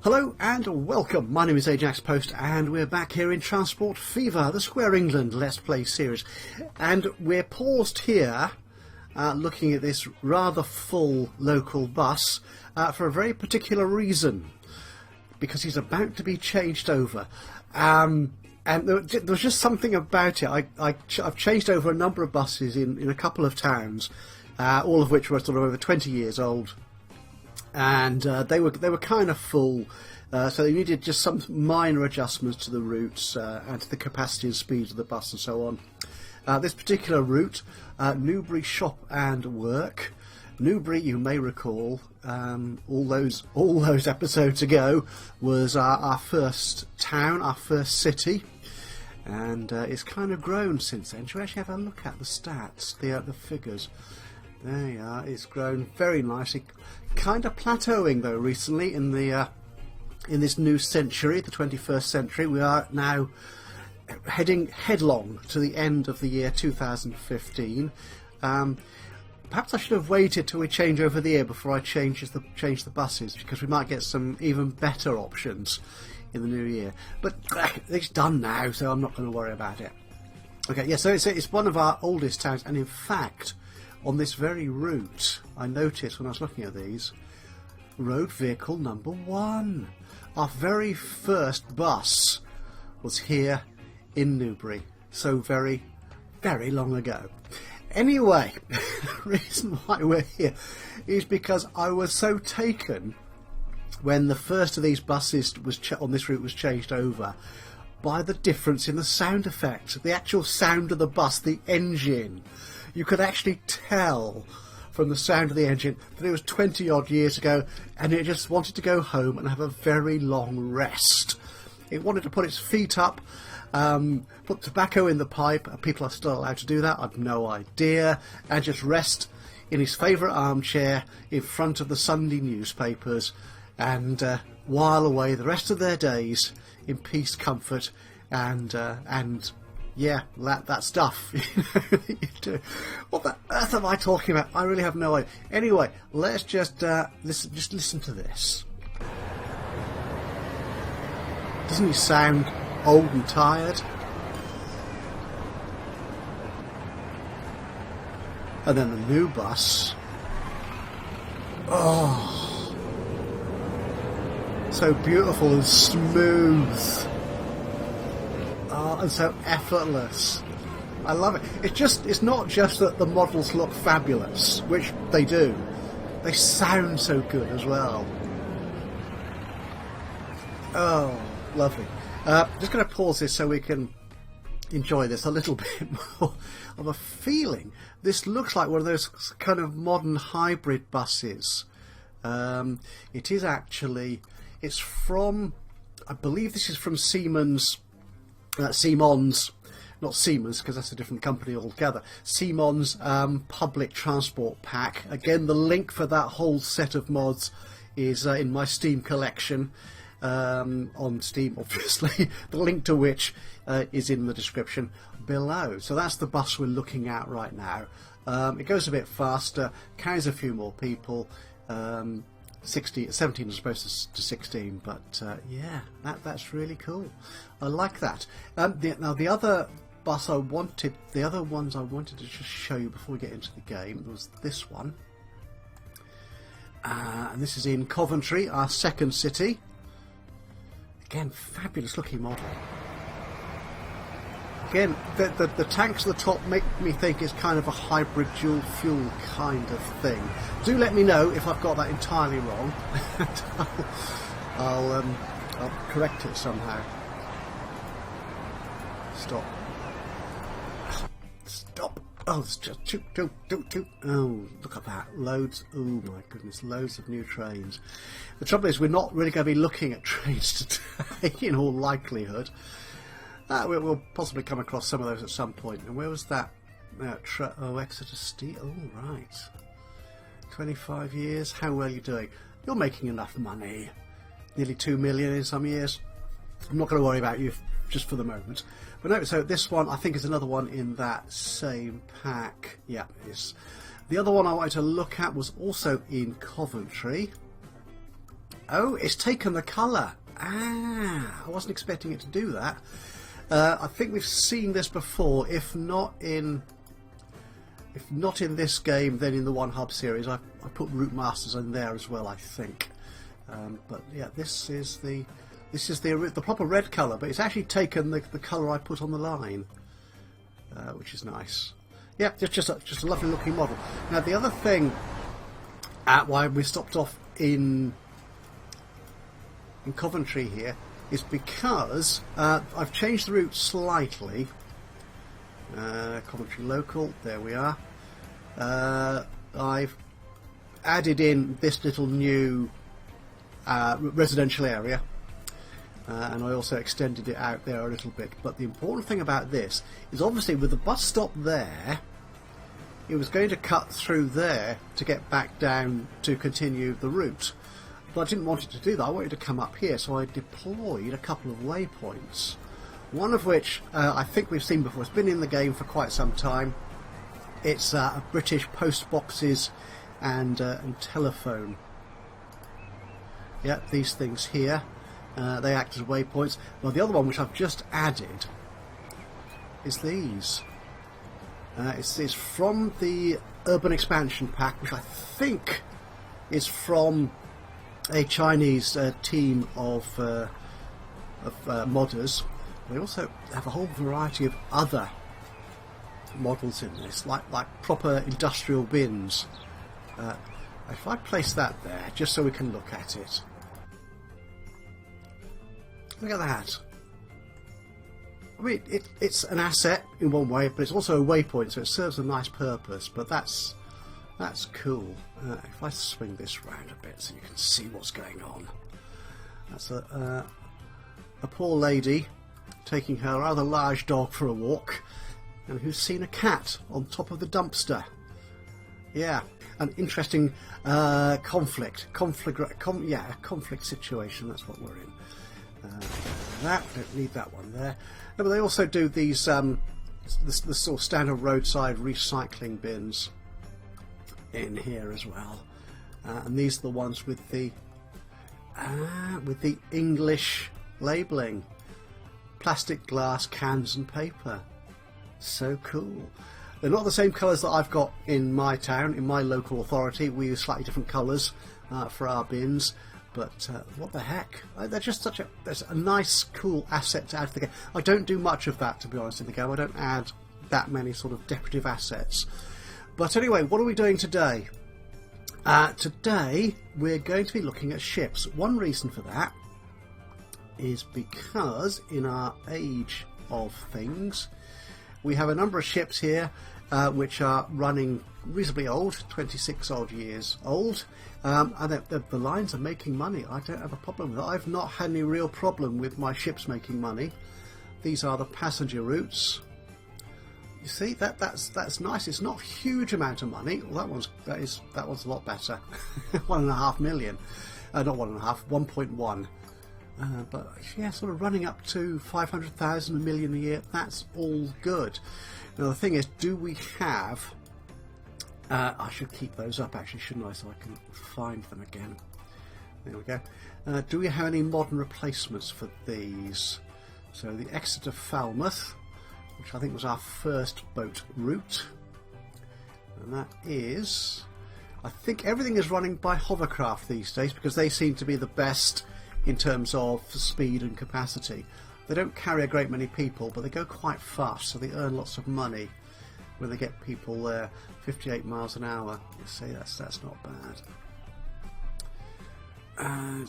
Hello and welcome, my name is Ajaxpost and we're back here in Transport Fever, the Square England Let's Play series. And we're paused here looking at this rather full local bus for a very particular reason. Because he's about to be changed over. And there was just something about it. I've changed over a number of buses in a couple of towns, all of which were sort of over 20 years old. And they were kind of full, so they needed just some minor adjustments to the routes and to the capacity and speed of the bus and so on. This particular route, Newbury Shop and Work. Newbury, you may recall, all those episodes ago, was our first town, our first city, and it's kind of grown since then. Shall we actually have a look at the stats, the figures? There you are. It's grown very nicely. Kind of plateauing though recently in this new century, the 21st century. We are now heading headlong to the end of the year 2015. Perhaps I should have waited till we change over the year before I change the buses, because we might get some even better options in the new year. But it's done now, so I'm not going to worry about it. Okay, yeah. So it's one of our oldest towns, and in fact, on this very route, I noticed when I was looking at these, road vehicle number 1. Our very first bus was here in Newbury, so very, very long ago. Anyway, the reason why we're here is because I was so taken when the first of these buses on this route was changed over by the difference in the sound effect, the actual sound of the bus, the engine. You could actually tell from the sound of the engine that it was 20 odd years ago and it just wanted to go home and have a very long rest. It wanted to put its feet up, put tobacco in the pipe. People are still allowed to do that, I've no idea, and just rest in his favourite armchair in front of the Sunday newspapers and while away the rest of their days in peace, comfort and yeah, that stuff. You do. What the earth am I talking about? I really have no idea. Anyway, let's just listen to this. Doesn't he sound old and tired? And then the new bus. Oh, so beautiful and smooth. Oh, and so effortless. I love it. It's not just that the models look fabulous, which they do. They sound so good as well. Oh, lovely. Just going to pause this so we can enjoy this a little bit more of a feeling. This looks like one of those kind of modern hybrid buses. It is actually, it's from, I believe this is from Siemens, not Siemens because that's a different company altogether. Siemens Public Transport Pack. Again, the link for that whole set of mods is in my Steam collection, on Steam obviously, the link to which is in the description below. So that's the bus we're looking at right now. It goes a bit faster, carries a few more people, 17 as opposed to 16, but yeah, that's really cool. I like that. Now the other bus I wanted, the other ones I wanted to just show you before we get into the game was this one, and this is in Coventry, our second city. Again, fabulous looking model. Again, the tanks at the top make me think it's kind of a hybrid dual fuel kind of thing. Do let me know if I've got that entirely wrong. I'll correct it somehow. Stop. Stop. Oh, it's just toot. Oh, look at that. Loads. Oh my goodness, loads of new trains. The trouble is we're not really going to be looking at trains today in all likelihood. We'll possibly come across some of those at some point. And where was that? Exeter Steel. Oh, right. 25 years. How well are you doing? You're making enough money. Nearly 2 million in some years. I'm not going to worry about you just for the moment. But no, so this one I think is another one in that same pack. Yeah, it is. The other one I wanted to look at was also in Coventry. Oh, it's taken the colour. Ah, I wasn't expecting it to do that. I think we've seen this before, if not in this game, then in the One Hub series. I put Route Masters in there as well, I think. But yeah, this is the proper red colour, but it's actually taken the colour I put on the line, which is nice. Yeah, just a lovely looking model. Now the other thing, why we stopped off in Coventry here, is because I've changed the route slightly. Coventry local, there we are. I've added in this little new residential area, and I also extended it out there a little bit. But the important thing about this is, obviously with the bus stop there, it was going to cut through there to get back down to continue the route. But I didn't want it to do that. I wanted to come up here, so I deployed a couple of waypoints. One of which I think we've seen before. It's been in the game for quite some time. It's British post boxes and telephone. Yeah, these things here. They act as waypoints. Well, the other one, which I've just added, is these. It's from the Urban Expansion Pack, which I think is from a Chinese team of modders. They also have a whole variety of other models in this, like proper industrial bins. If I place that there, just so we can look at it. Look at that. I mean, it's an asset in one way, but it's also a waypoint, so it serves a nice purpose. But that's cool. If I swing this round a bit so you can see what's going on. That's a poor lady taking her rather large dog for a walk, and who's seen a cat on top of the dumpster. Yeah, an interesting conflict situation. That's what we're in. Don't need that one there. No, but they also do these the sort of standard roadside recycling bins in here as well, and these are the ones with the English labelling. Plastic, glass, cans and paper. So cool. They're not the same colours that I've got in my town, in my local authority. We use slightly different colours for our bins. But what the heck? They're just there's a nice, cool asset to add to the game. I don't do much of that, to be honest, in the game. I don't add that many sort of decorative assets. But anyway, what are we doing today? Today we're going to be looking at ships. One reason for that is because in our age of things, we have a number of ships here which are running reasonably old, 26 odd years old, and the lines are making money. I don't have a problem with that. I've not had any real problem with my ships making money. These are the passenger routes. You see, that's nice. It's not a huge amount of money. Well, that one's a lot better. 1.5 million, not 1.5, 1.1. But yeah, sort of running up to 500,000, a million a year. That's all good. Now the thing is, do we have? I should keep those up actually, shouldn't I? So I can find them again. There we go. Do we have any modern replacements for these? So the Exeter Falmouth, which I think was our first boat route, and that is, I think everything is running by hovercraft these days because they seem to be the best in terms of speed and capacity. They don't carry a great many people, but they go quite fast, so they earn lots of money when they get people there. 58 miles an hour. You see, that's not bad.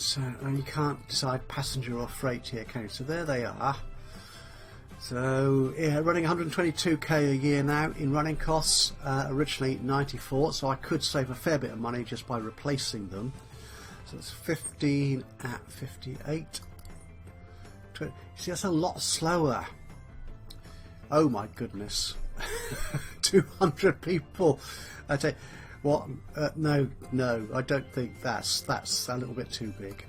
So and you can't decide passenger or freight here, can you? So there they are. So yeah, running 122k a year now in running costs. Originally 94, so I could save a fair bit of money just by replacing them. So it's 15 at 58. You see, that's a lot slower. Oh my goodness. 200 people. I tell you what, no, I don't think that's a little bit too big.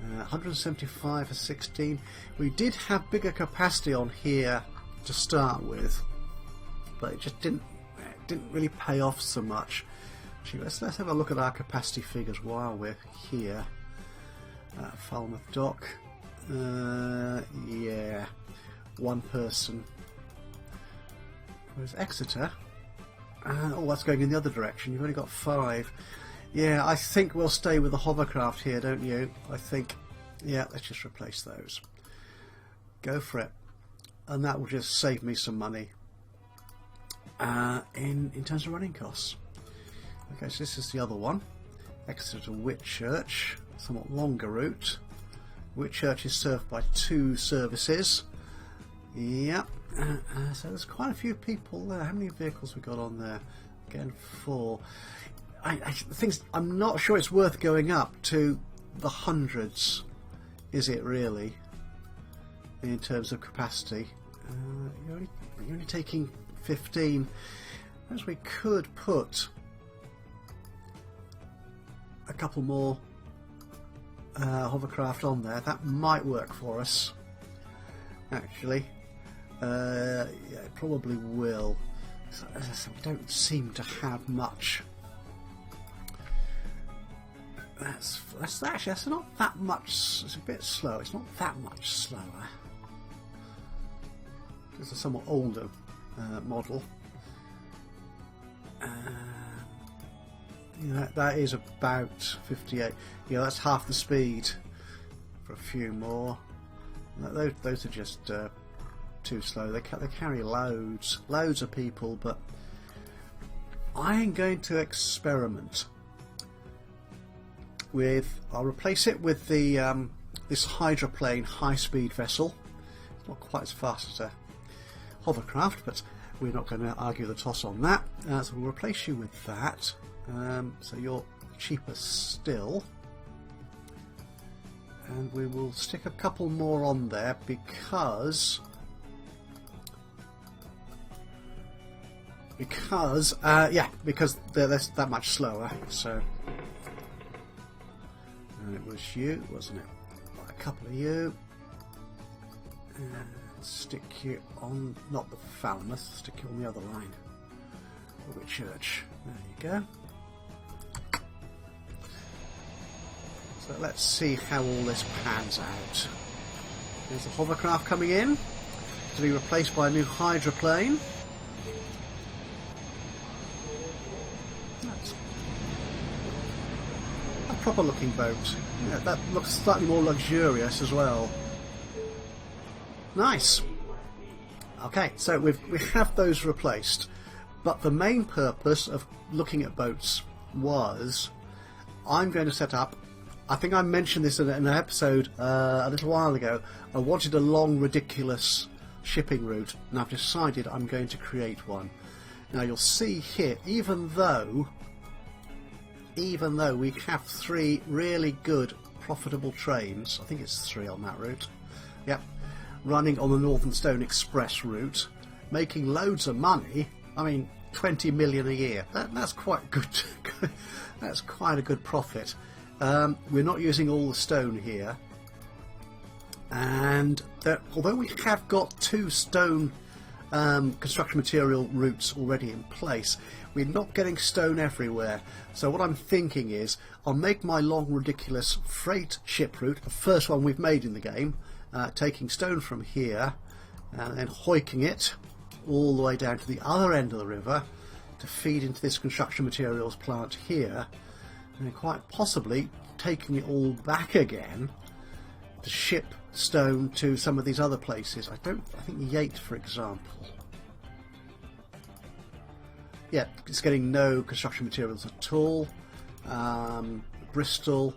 175 for 16. We did have bigger capacity on here to start with, but it just didn't really pay off so much. Let's have a look at our capacity figures while we're here. Falmouth Dock. Yeah, one person. Where's Exeter? Oh, that's going in the other direction. You've only got 5. Yeah, I think we'll stay with the hovercraft here, don't you? I think, yeah, let's just replace those. Go for it. And that will just save me some money in terms of running costs. Okay, so this is the other one. Exeter to Whitchurch, somewhat longer route. Whitchurch is served by 2 services. Yep. So there's quite a few people there. How many vehicles we got on there? Again, 4. I'm not sure it's worth going up to the hundreds, is it really? In terms of capacity, you're only taking 15. As we could put a couple more hovercraft on there. That might work for us. Actually, yeah, it probably will. So, as I said, we don't seem to have much. That's not that much. It's a bit slow. It's not that much slower. It's a somewhat older model. You know, that is about 58. Yeah, that's half the speed for a few more. Those are just too slow. They carry loads of people, but I am going to experiment with. I'll replace it with the this hydroplane high-speed vessel. It's not quite as fast as a hovercraft, but we're not going to argue the toss on that. So we'll replace you with that. So you're cheaper still, and we will stick a couple more on there because they're that much slower. So and it was you, wasn't it? A couple of you. Stick you on, not the Falmouth, stick you on the other line. Whitchurch. There you go. So let's see how all this pans out. There's a hovercraft coming in to be replaced by a new hydroplane. That's a proper looking boat. Yeah, that looks slightly more luxurious as well. Nice. Okay, so we have those replaced, but the main purpose of looking at boats was I'm going to set up. I think I mentioned this in an episode a little while ago. I wanted a long, ridiculous shipping route, and I've decided I'm going to create one. Now you'll see here, even though we have 3 really good, profitable trains, I think it's 3 on that route. Yep. Running on the Northern Stone Express route, making loads of money. I mean, 20 million a year. That's quite good. That's quite a good profit. We're not using all the stone here, and although we have got 2 stone construction material routes already in place, we're not getting stone everywhere. So what I'm thinking is I'll make my long, ridiculous freight ship route, the first one we've made in the game. Taking stone from here and then hoiking it all the way down to the other end of the river to feed into this construction materials plant here, and then quite possibly taking it all back again to ship stone to some of these other places. I think Yate, for example, yeah, it's getting no construction materials at all. Bristol,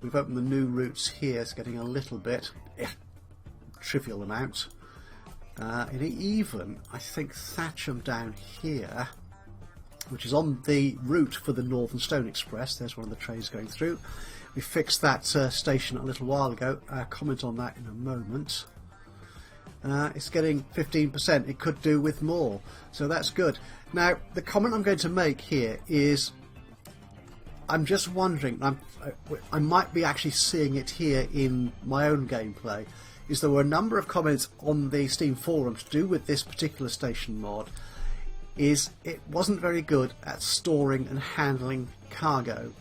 we've opened the new routes here, it's getting a little bit, trivial amount. And even, I think, Thatcham down here, which is on the route for the Northern Stone Express. There's one of the trains going through. We fixed that station a little while ago. Comment on that in a moment. It's getting 15%. It could do with more, so that's good. Now, the comment I'm going to make here is, I'm just wondering, I might be actually seeing it here in my own gameplay, is there were a number of comments on the Steam forum to do with this particular station mod, is it wasn't very good at storing and handling cargo.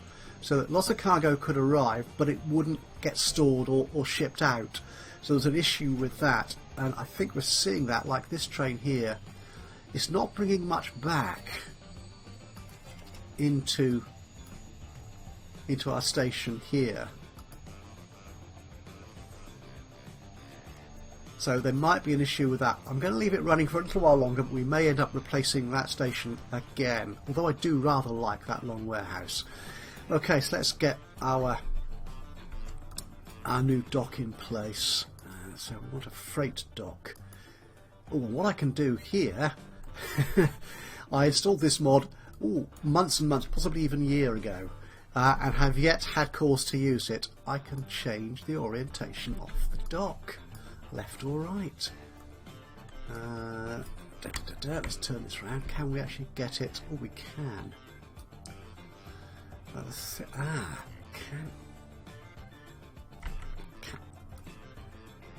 so that lots of cargo could arrive, but it wouldn't get stored or shipped out. So there's an issue with that, and I think we're seeing that, like this train here. It's not bringing much back into our station here. So there might be an issue with that. I'm going to leave it running for a little while longer, but we may end up replacing that station again. Although I do rather like that long warehouse. Okay, so let's get our new dock in place. So we want a freight dock. Oh, what I can do here, I installed this mod months and months, possibly even a year ago, and have yet had cause to use it. I can change the orientation of the dock. Left or right. Let's turn this around. Can we actually get it? Oh, we can. Can.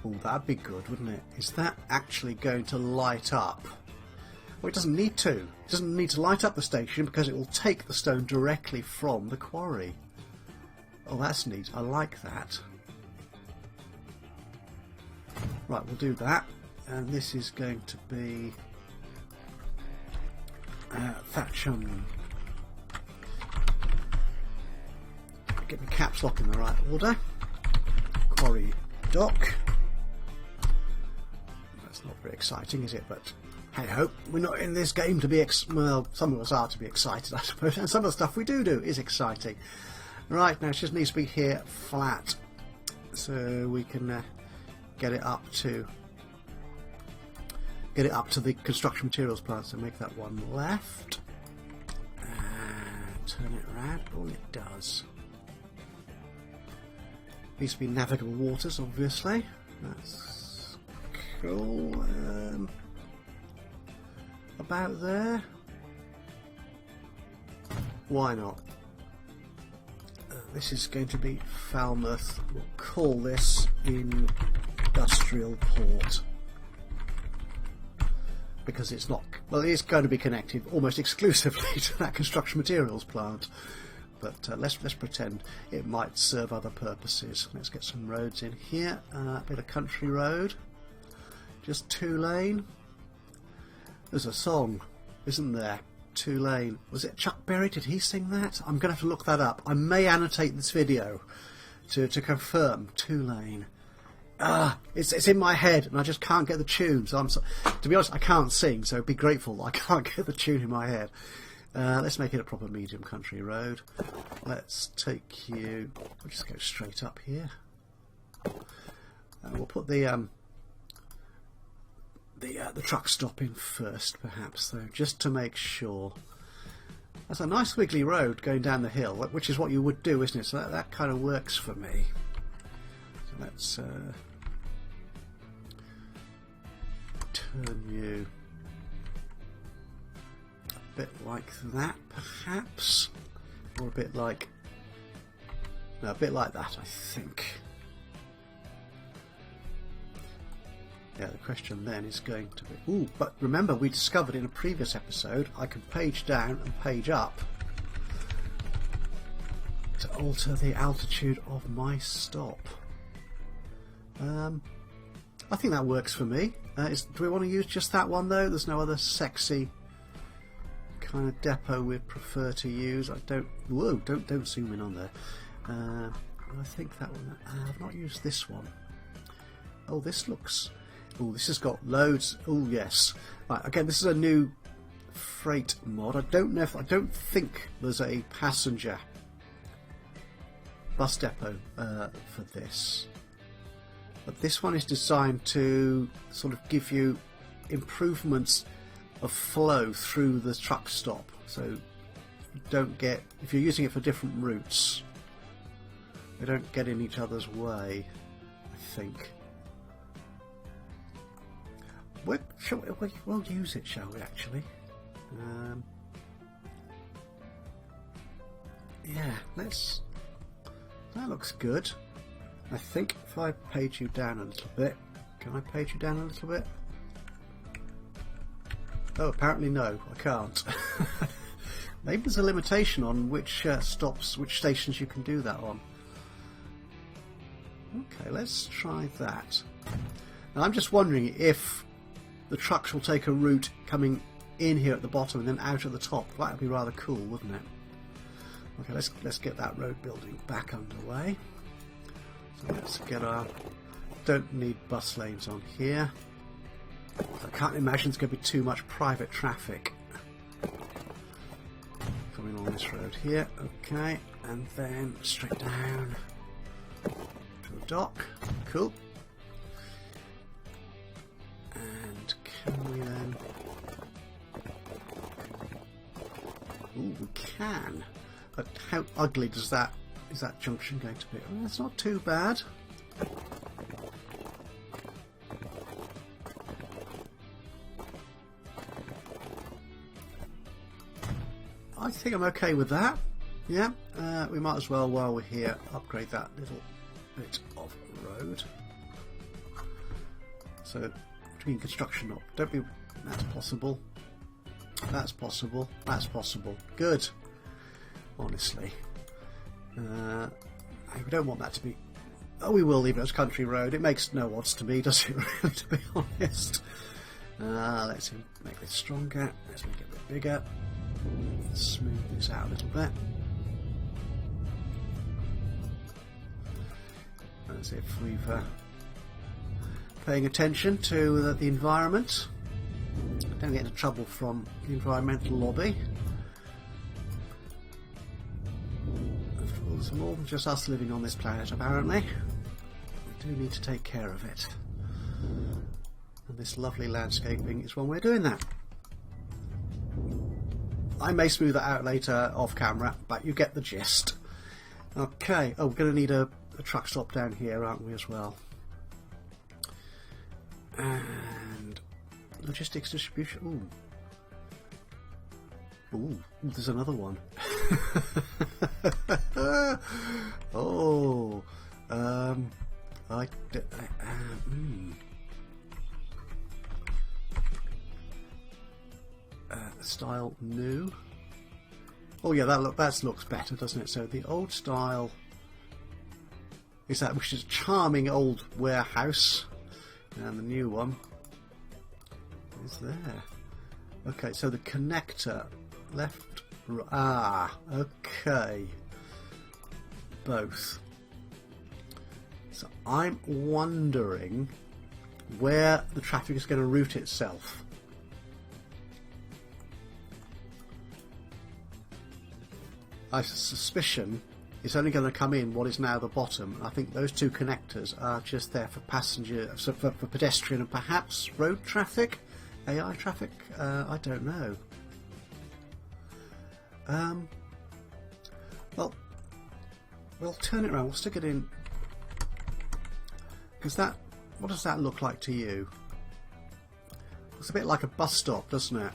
Oh, that'd be good, wouldn't it? Is that actually going to light up? Well, it doesn't need to. It doesn't need to light up the station because it will take the stone directly from the quarry. Oh, that's neat. I like that. Right, we'll do that, and this is going to be Thatcham. Get my caps lock in the right order. Quarry dock. That's not very exciting, is it? But hey ho, we're not in this game to be well, some of us are to be excited, I suppose, and some of the stuff we do is exciting. Right, now it just needs to be here flat, so we can get it up to the construction materials plant. So make that one left and turn it around. All it does. Needs to be navigable waters, obviously. That's cool. About there. Why not? This is going to be Falmouth. We'll call this Industrial Port, because it's not, well, it is going to be connected almost exclusively to that construction materials plant, but let's pretend it might serve other purposes. Let's get some roads in here. A bit of country road, just 2-lane. There's a song, isn't there? 2-lane. Was it Chuck Berry? Did he sing that? I'm going to have to look that up. I may annotate this video to confirm. 2-lane. It's in my head and I just can't get the tune. So to be honest, I can't sing, so be grateful that I can't get the tune in my head. Let's make it a proper medium country road. Let's take you. We'll just go straight up here. We'll put the truck stop in first, perhaps, though, just to make sure. That's a nice wiggly road going down the hill, which is what you would do, isn't it? So that kind of works for me. So let's turn you a bit like that, perhaps, or a bit like that, I think. Yeah, the question then is going to be... Ooh, but remember, we discovered in a previous episode I can page down and page up to alter the altitude of my stop. I think that works for me. Do we want to use just that one, though? There's no other sexy kind of depot we'd prefer to use. I don't... Whoa, don't zoom in on there. I think that one... I've not used this one. Oh, this looks... Oh, this has got loads. Oh, yes. Right, again, this is a new freight mod. I don't think there's a passenger bus depot for this. But this one is designed to sort of give you improvements of flow through the truck stop. So you don't get, if you're using it for different routes, they don't get in each other's way, I think. We'll use it, shall we, actually? Yeah, let's... That looks good. I think if I page you down a little bit... Can I page you down a little bit? Oh, apparently no, I can't. Maybe there's a limitation on which stops, which stations you can do that on. Okay, let's try that. Now I'm just wondering if the trucks will take a route coming in here at the bottom and then out at the top. That would be rather cool, wouldn't it? Okay, let's get that road building back underway. So let's get our... Don't need bus lanes on here. I can't imagine there's going to be too much private traffic coming on this road here. Okay, and then straight down to a dock. Cool. And can we then... Ooh, we can. But how ugly is that junction going to be? Oh, that's not too bad. I think I'm okay with that. Yeah, we might as well, while we're here, upgrade that little bit of road. So, between construction up, that's possible. That's possible. That's possible. Good. Honestly. We don't want that to be... Oh, we will leave it as country road. It makes no odds to me, does it really, to be honest? Let's make this stronger. Let's make it a bit bigger. Let's smooth this out a little bit. As if we've paying attention to the environment. Don't get into trouble from the environmental lobby. There's more than just us living on this planet, apparently. We do need to take care of it. And this lovely landscaping is one way of doing that. I may smooth that out later off camera, but you get the gist. Okay, oh, we're going to need a truck stop down here, aren't we, as well? And logistics distribution. Ooh, there's another one. Oh, style new. Oh yeah, that looks better, doesn't it? So the old style is that, which is a charming old warehouse, and the new one is there. Okay, so the connector left. Okay, both. So I'm wondering where the traffic is going to route itself. I suspicion it's only going to come in what is now the bottom. I think those two connectors are just there for passenger, for pedestrian and perhaps road traffic, AI traffic. I don't know. Well, we'll turn it around. We'll stick it in, because that. What does that look like to you? It's a bit like a bus stop, doesn't it?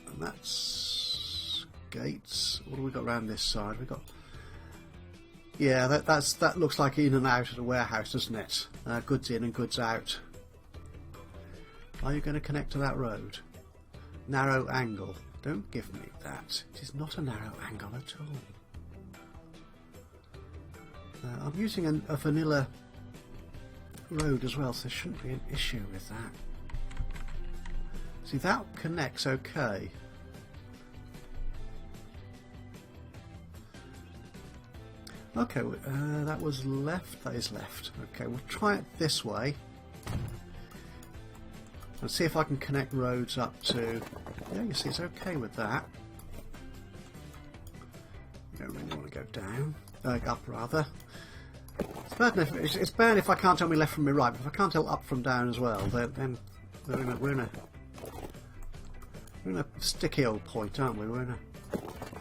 And that's gates. What have we got around this side? We got. Yeah, that looks like in and out of the warehouse, doesn't it? Goods in and goods out. Are you going to connect to that road? Narrow angle. Don't give me that. It is not a narrow angle at all. I'm using a vanilla road as well, so there shouldn't be an issue with that. See, that connects okay. Okay, that was left. That is left. Okay, we'll try it this way. And see if I can connect roads up to... Yeah, you see it's okay with that. You don't really want to go down. Up rather. It's bad if I can't tell me left from me right, but if I can't tell up from down as well, then we're in a sticky old point, aren't we? We're in a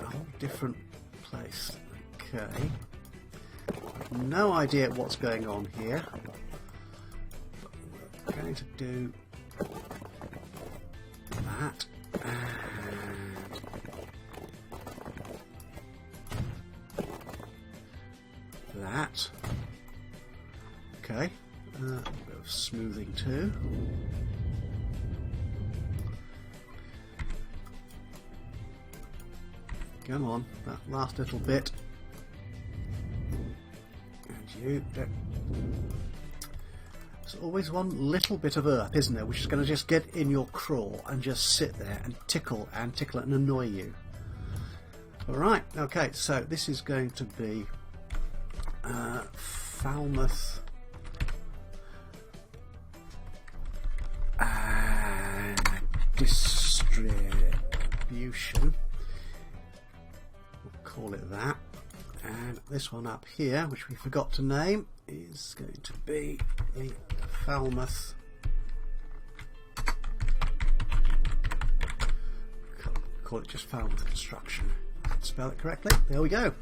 whole different place. Okay. No idea what's going on here. But we're going to do that and that. Okay, a bit of smoothing too. Come on, that last little bit. And you. There's always one little bit of earth, isn't there, which is going to just get in your craw and just sit there and tickle and annoy you. Alright, okay, so this is going to be Falmouth distribution. We'll call it that. And this one up here, which we forgot to name, is going to be the Falmouth call it just Falmouth Construction. Spell it correctly. There we go.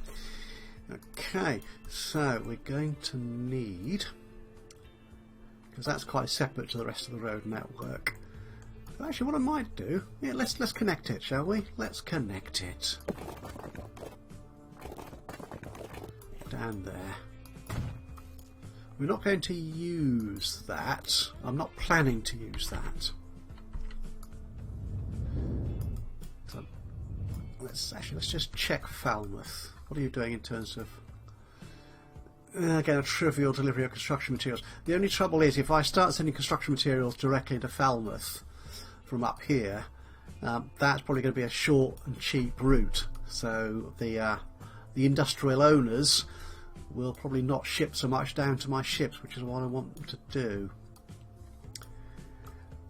Okay, so we're going to need, because that's quite separate to the rest of the road network. Actually, what I might do, yeah, let's connect it, shall we? Let's connect it. Down there. We're not going to use that. I'm not planning to use that. So let's just check Falmouth. What are you doing in terms of again, a trivial delivery of construction materials? The only trouble is if I start sending construction materials directly into Falmouth from up here, that's probably going to be a short and cheap route. So the industrial owners will probably not ship so much down to my ships, which is what I want them to do.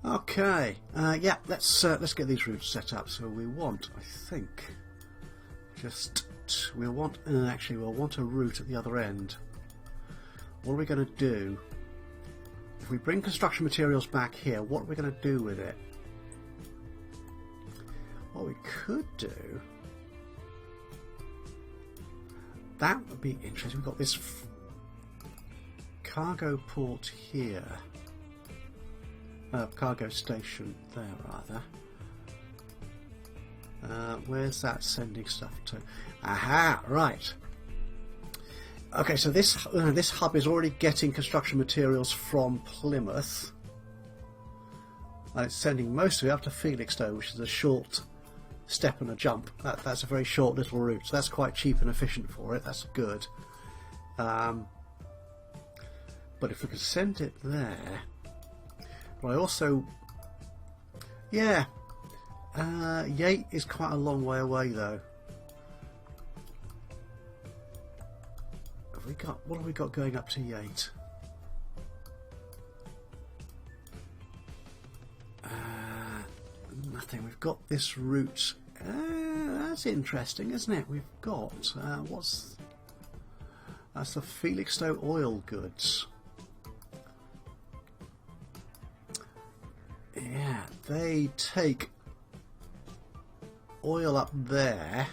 Okay, yeah, let's get these routes set up. So we want, I think, we'll want a route at the other end. What are we going to do? If we bring construction materials back here, what are we going to do with it? What we could do, that would be interesting. We've got this cargo port here, cargo station there rather. Where's that sending stuff to? Aha, right. Okay, so this hub is already getting construction materials from Plymouth, and it's sending most of it up to Felixstowe, which is a short step and a jump. That's a very short little route, so that's quite cheap and efficient for it. That's good. But if we could send it there, well, I also, yeah, Yate is quite a long way away though. What have we got going up to Yate? Nothing. We've got this route. That's interesting, isn't it? We've got that's the Felixstowe oil goods. Yeah, they take oil up there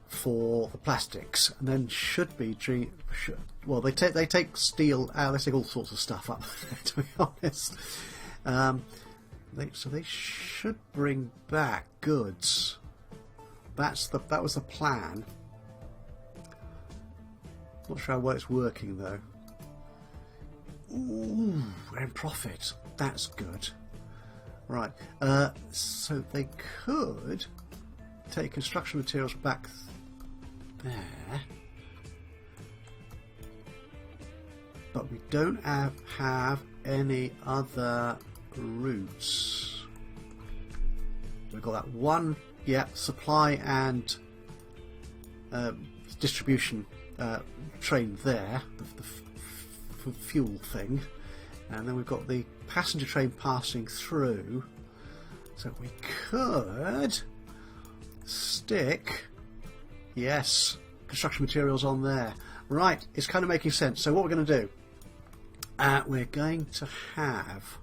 for the plastics, and then well, they take steel. They take all sorts of stuff up there, to be honest. So they should bring back goods. That was the plan. Not sure how well it's working though. Ooh, we're in profit. That's good. Right. So they could take construction materials back there, but we don't have any other routes. We've got that one, yeah, supply and distribution train there, the fuel thing, and then we've got the passenger train passing through. So we could stick, yes, construction materials on there. Right, it's kind of making sense. So what we're going to do, we're going to have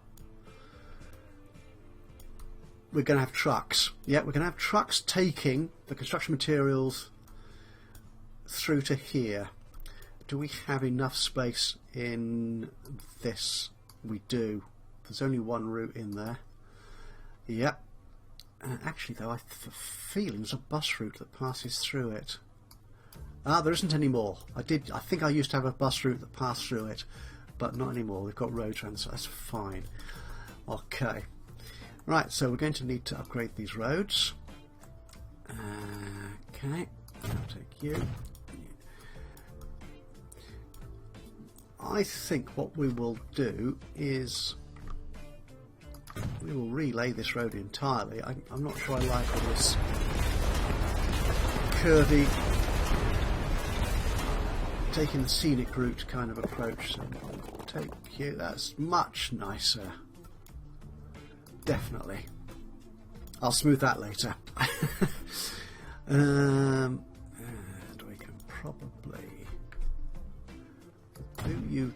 trucks. Yeah, we're going to have trucks taking the construction materials through to here. Do we have enough space in this? We do. There's only one route in there. Yep. Actually, though, I have a feeling there's a bus route that passes through it. There isn't anymore. I think I used to have a bus route that passed through it, but not anymore. We've got road transport. That's fine. Okay. Right, so we're going to need to upgrade these roads. Okay, I'll take you. I think what we will do is we will relay this road entirely. I'm not sure I like all this curvy, taking the scenic route kind of approach. So I'll take you. That's much nicer. Definitely. I'll smooth that later. And we can probably do you.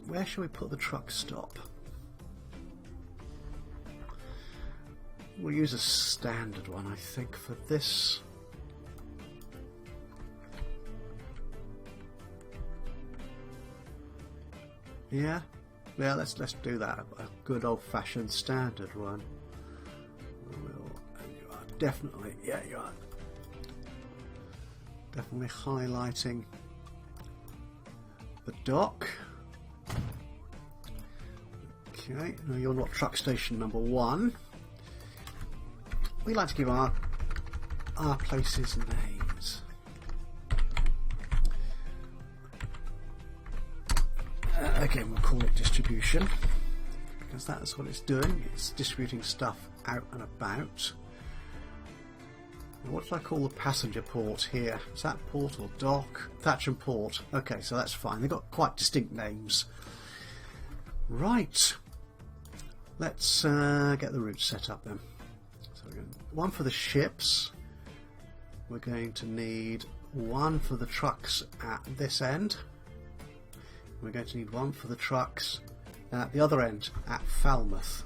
Where shall we put the truck stop? We'll use a standard one, I think, for this. Yeah, let's do that. A good old-fashioned standard one. You are definitely, yeah, you are definitely highlighting the dock. Okay, now you're not truck station number 1. We like to give our places names. Again, we'll call it distribution because that's what it's doing. It's distributing stuff out and about. Now, what do I call the passenger port here? Is that port or dock? Thatcham Port. Okay, so that's fine. They've got quite distinct names. Right. Let's get the route set up then. So we're going one for the ships. We're going to need one for the trucks at this end. We're going to need one for the trucks at the other end at Falmouth.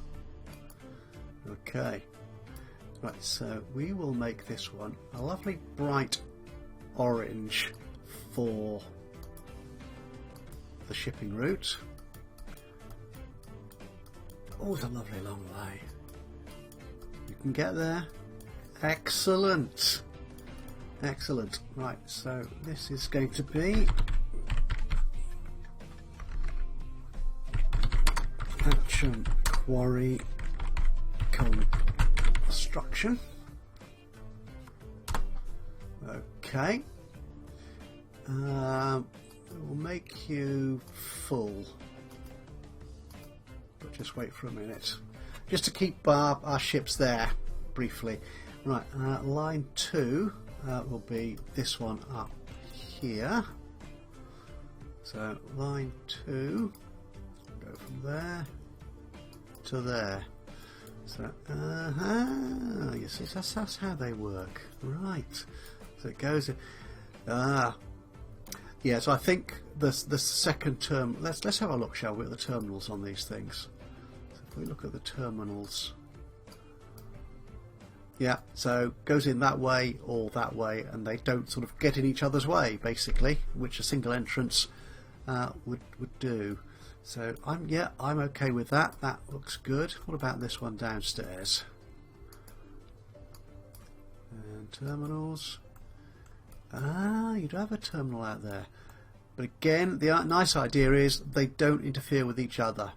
Okay. Right, so we will make this one a lovely bright orange for the shipping route. Oh, it's a lovely long way. You can get there. Excellent. Excellent. Right, so this is going to be Ajaxpost Quarry Construction. Okay. We'll make you full. But just wait for a minute. Just to keep our ships there briefly. Right, line 2 will be this one up here. So line 2, go from there to there. So, you see, that's how they work. Right. So it goes in. Yeah, so I think the second term. Let's have a look, shall we, at the terminals on these things. So if we look at the terminals. Yeah, so goes in that way or that way, and they don't sort of get in each other's way, basically, which a single entrance would do. So I'm okay with that. That looks good. What about this one downstairs? And terminals. You do have a terminal out there, but again, the nice idea is they don't interfere with each other.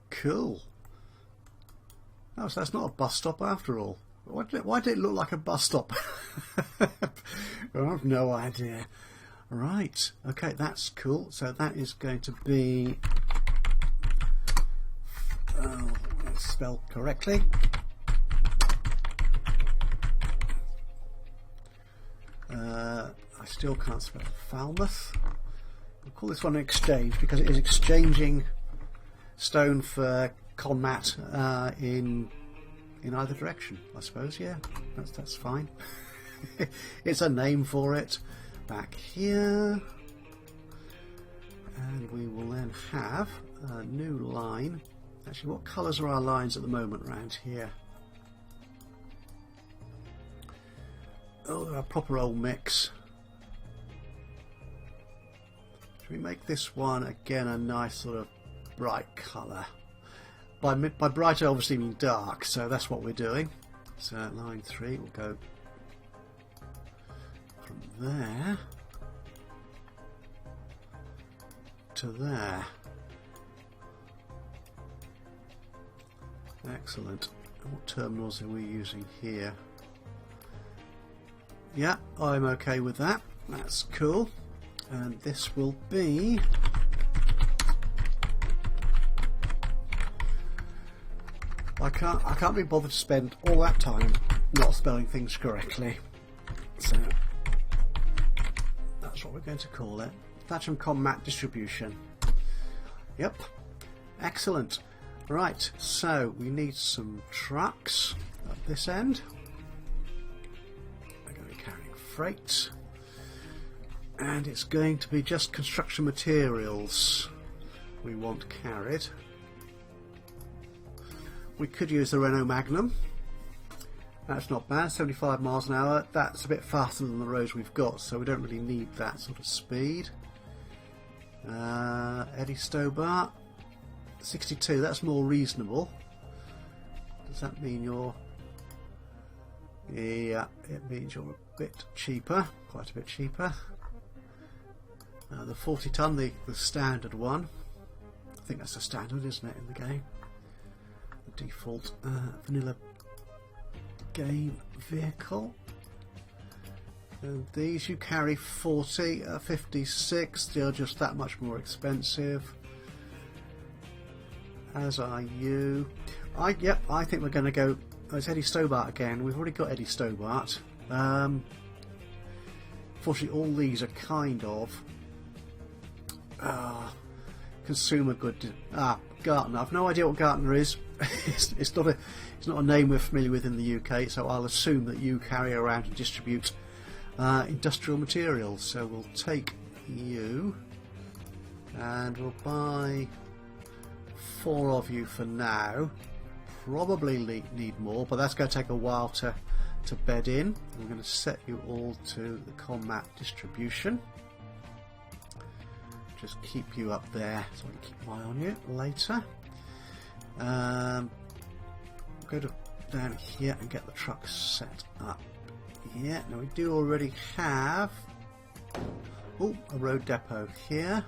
Cool. Oh, so that's not a bus stop after all. Why did it look like a bus stop? I have no idea. Right, okay, that's cool. So that is going to be spelled correctly. I still can't spell Falmouth. We'll call this one an exchange because it is exchanging stone for conmat in either direction, I suppose. Yeah, that's fine. It's a name for it. Back here, and we will then have a new line. Actually, what colours are our lines at the moment around here? Oh, they're a proper old mix. Should we make this one again a nice sort of bright colour? By bright I obviously mean dark, so that's what we're doing. So line 3 will go from there to there. Excellent. What terminals are we using here? Yeah, I'm okay with that. That's cool. And this will be... I can't be bothered to spend all that time not spelling things correctly. So that's what we're going to call it. Thatcham Commat Distribution. Yep. Excellent. Right, so we need some trucks at this end. We're going to be carrying freight. And it's going to be just construction materials we want carried. We could use the Renault Magnum. That's not bad, 75 miles an hour. That's a bit faster than the roads we've got, so we don't really need that sort of speed. Eddie Stobart, 62, that's more reasonable. Does that mean you're... Yeah, it means you're a bit cheaper, quite a bit cheaper. The 40 tonne, the standard one. I think that's the standard, isn't it, in the game? The default vanilla game vehicle. And these you carry 40, 56, they're just that much more expensive. As are you. I think we're going to go... Oh, it's Eddie Stobart again. We've already got Eddie Stobart. Fortunately, all these are kind of consumer good. Gartner. I've no idea what Gartner is. it's not a name we're familiar with in the UK, so I'll assume that you carry around and distribute industrial materials. So we'll take you, and we'll buy 4 of you for now. Probably need more, but that's going to take a while to bed in. I'm going to set you all to the combat distribution. Just keep you up there so I can keep my eye on you later. Go down here and get the truck set up. Yeah, now we do already have a road depot here,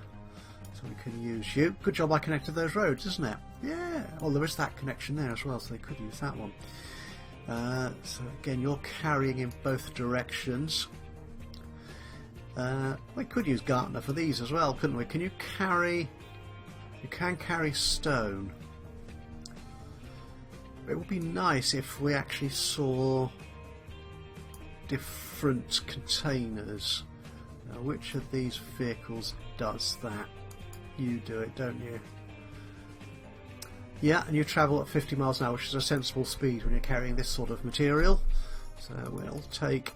so we can use you. Good job I connected those roads, isn't it? Yeah, well there is that connection there as well, so they could use that one. So again, you're carrying in both directions. We could use Gartner for these as well, couldn't we? Can you carry... You can carry stone. It would be nice if we actually saw different containers. Now, which of these vehicles does that? You do it, don't you? Yeah, and you travel at 50 miles an hour, which is a sensible speed when you're carrying this sort of material. So we'll take,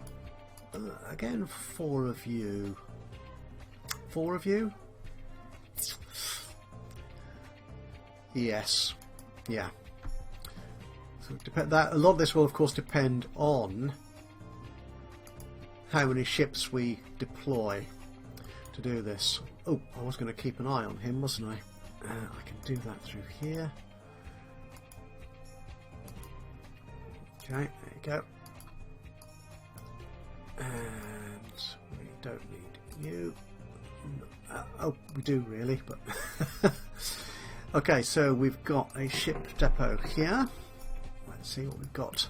again, 4 of you. 4 of you? Yes. Yeah. So a lot of this will, of course, depend on how many ships we deploy to do this. Oh, I was going to keep an eye on him, wasn't I? I can do that through here. Okay, there you go. And we don't need you. Oh, we do really, but... Okay, so we've got a ship depot here. Let's see what we've got.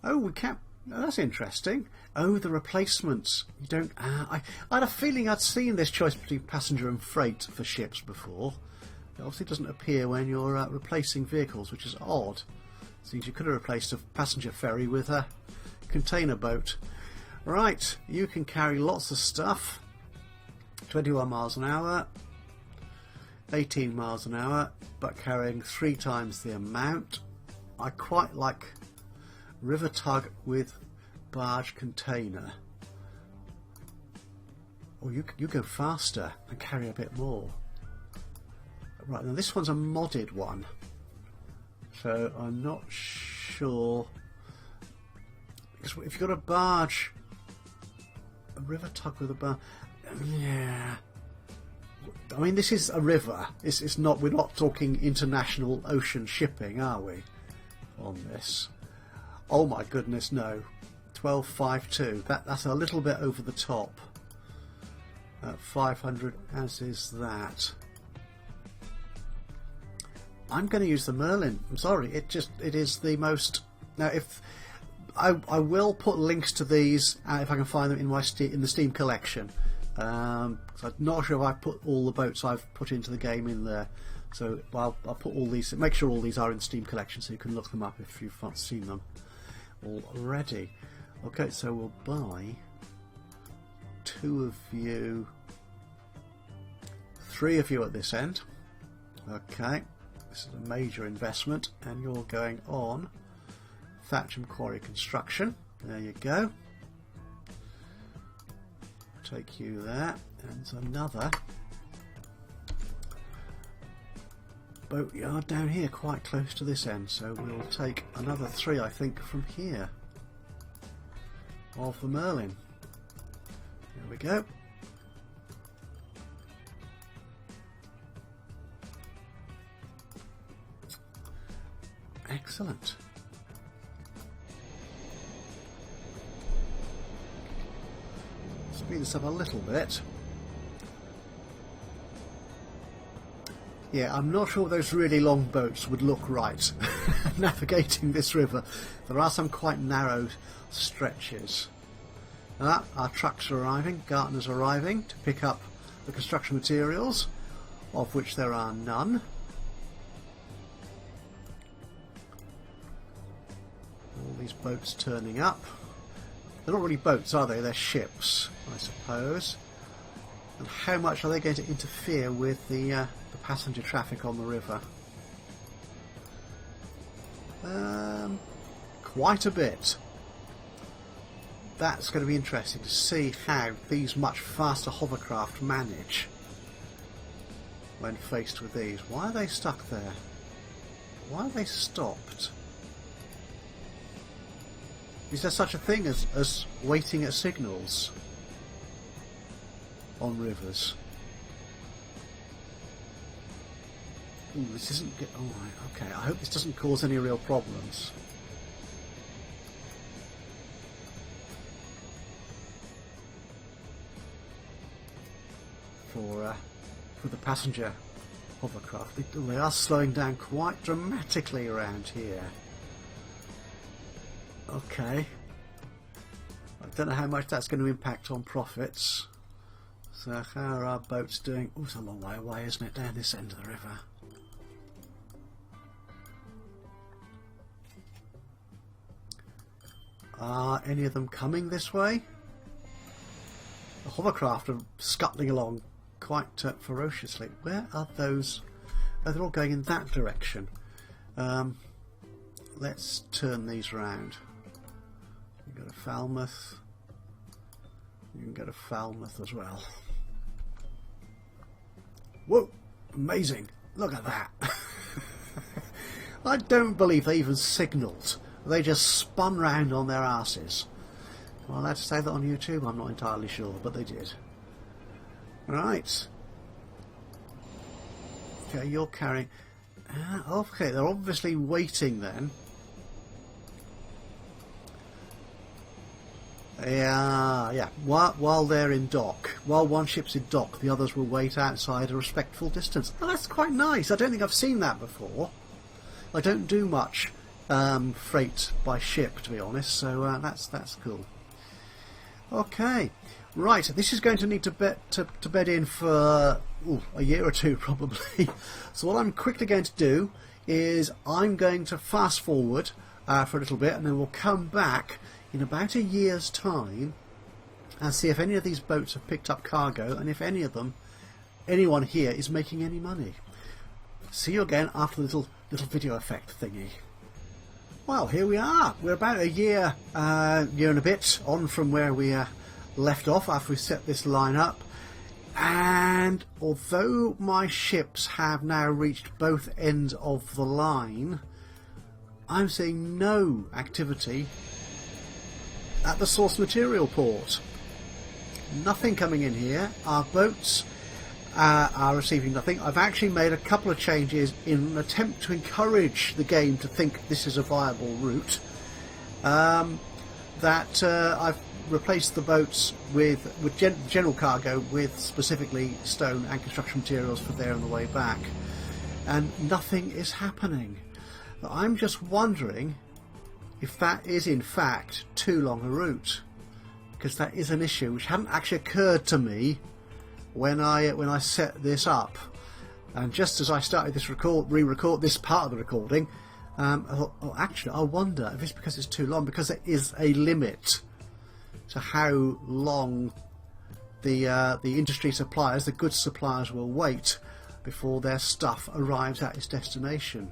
Oh, we can't... Oh, that's interesting. Oh, the replacements. You don't... I had a feeling I'd seen this choice between passenger and freight for ships before. It obviously doesn't appear when you're replacing vehicles, which is odd. Seems you could have replaced a passenger ferry with a container boat. Right, you can carry lots of stuff. 21 miles an hour. 18 miles an hour, but carrying 3 times the amount. I quite like river tug with barge container. Or you go faster and carry a bit more. Right, now this one's a modded one, so I'm not sure, because if you've got a barge, a river tug with a barge, yeah. I mean, this is a river. It's not. We're not talking international ocean shipping, are we? On this. Oh my goodness, no. 1252. That's a little bit over the top. 500, as is that. I'm going to use the Merlin. I'm sorry, it is the most. Now, if I will put links to these if I can find them in my in the Steam collection. So I'm not sure if I put all the boats I've put into the game in there. So I'll put all these. Make sure all these are in Steam collection, so you can look them up if you've not seen them already. Okay, so we'll buy 2 of you, 3 of you at this end. Okay, this is a major investment, and you're going on Thatch and Quarry Construction. There you go. Take you there, and there's another boatyard down here quite close to this end, so we'll take another 3, I think, from here of the Merlin. There we go. Excellent. Speed this up a little bit. Yeah, I'm not sure those really long boats would look right navigating this river. There are some quite narrow stretches. Our trucks are arriving, Gartner's arriving to pick up the construction materials, of which there are none. All these boats turning up. They're not really boats, are they? They're ships, I suppose. And how much are they going to interfere with the passenger traffic on the river? Quite a bit. That's going to be interesting to see how these much faster hovercraft manage when faced with these. Why are they stuck there? Why are they stopped? Is there such a thing as waiting at signals on rivers? Ooh, this isn't good. Oh, right, okay. I hope this doesn't cause any real problems. For the passenger hovercraft. They are slowing down quite dramatically around here. Okay. I don't know how much that's going to impact on profits. So how are our boats doing? Oh, it's a long way away, isn't it, down this end of the river? Are any of them coming this way? The hovercraft are scuttling along quite ferociously. Where are those? Oh, they're all going in that direction. Let's turn these round. You can go to Falmouth. You can go to Falmouth as well. Whoa! Amazing! Look at that! I don't believe they even signalled. They just spun round on their asses. Am I allowed to say that on YouTube? I'm not entirely sure, but they did. Right. Okay, you're carrying... okay, they're obviously waiting then. Yeah. While they're in dock, while one ship's in dock, the others will wait outside a respectful distance. Oh, that's quite nice. I don't think I've seen that before. I don't do much freight by ship, to be honest. So that's cool. Okay, right. This is going to need to bed in for a year or two probably. So what I'm quickly going to do is I'm going to fast forward for a little bit, and then we'll come back in about a year's time and see if any of these boats have picked up cargo and if anyone here is making any money. See you again after the little video effect thingy. Well, here we are. We're about a year and a bit on from where we left off after we set this line up. And although my ships have now reached both ends of the line, I'm seeing no activity at the source material port. Nothing coming in here. Our boats are receiving nothing. I've actually made a couple of changes in an attempt to encourage the game to think this is a viable route. I've replaced the boats with general cargo with specifically stone and construction materials for there on the way back. and nothing is happening. But I'm just wondering if that is in fact too long a route, because that is an issue which hadn't actually occurred to me when I set this up. And just as I started this re-record this part of the recording, I thought, oh, actually, I wonder if it's because it's too long, because there is a limit to how long the industry suppliers, the goods suppliers, will wait before their stuff arrives at its destination.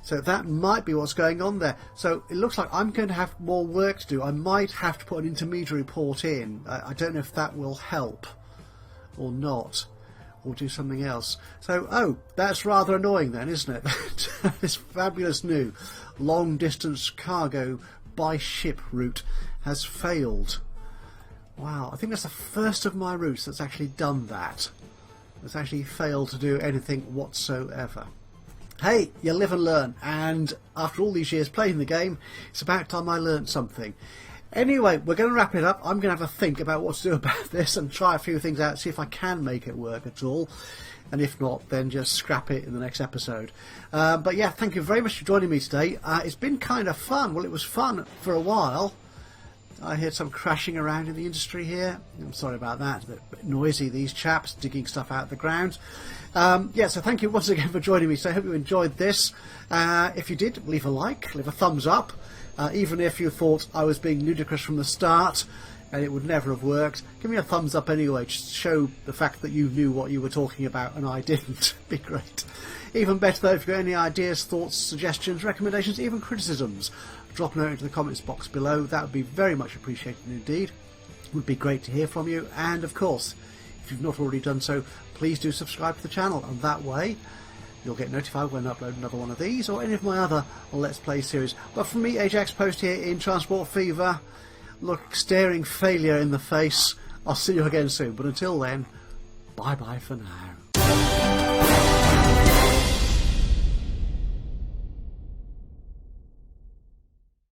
So that might be what's going on there. So it looks like I'm going to have more work to do. I might have to put an intermediary port in. I don't know if that will help or not, or do something else. So, oh, that's rather annoying then, isn't it? This fabulous new long distance cargo by ship route has failed. Wow, I think that's the first of my routes that's actually done that. That's actually failed to do anything whatsoever. Hey, you live and learn, and after all these years playing the game, it's about time I learned something. Anyway, we're going to wrap it up. I'm going to have a think about what to do about this and try a few things out, see if I can make it work at all. And if not, then just scrap it in the next episode. But yeah, thank you very much for joining me today. It's been kind of fun. Well, it was fun for a while. I heard some crashing around in the industry here. I'm sorry about that. It's a bit noisy, these chaps digging stuff out of the ground. Yeah, so thank you once again for joining me. So I hope you enjoyed this. If you did, leave a like, leave a thumbs up. Even if you thought I was being ludicrous from the start and it would never have worked, give me a thumbs up anyway, just to show the fact that you knew what you were talking about and I didn't. Be great. Even better though, if you've got any ideas, thoughts, suggestions, recommendations, even criticisms, drop a note into the comments box below. That would be very much appreciated indeed. It would be great to hear from you, and of course, if you've not already done so, please do subscribe to the channel, and that way you'll get notified when I upload another one of these or any of my other Let's Play series. But from me, Ajaxpost here in Transport Fever, look, staring failure in the face. I'll see you again soon, but until then, bye bye for now.